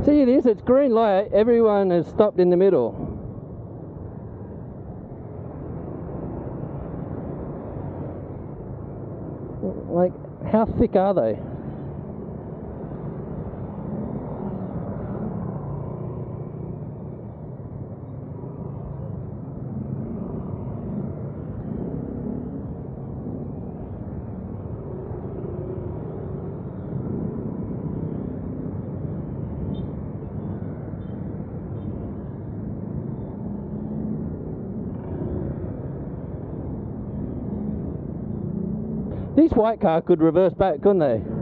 See, it is, it's green light, everyone has stopped in the middle. Like, how thick are they? This white car could reverse back, couldn't they?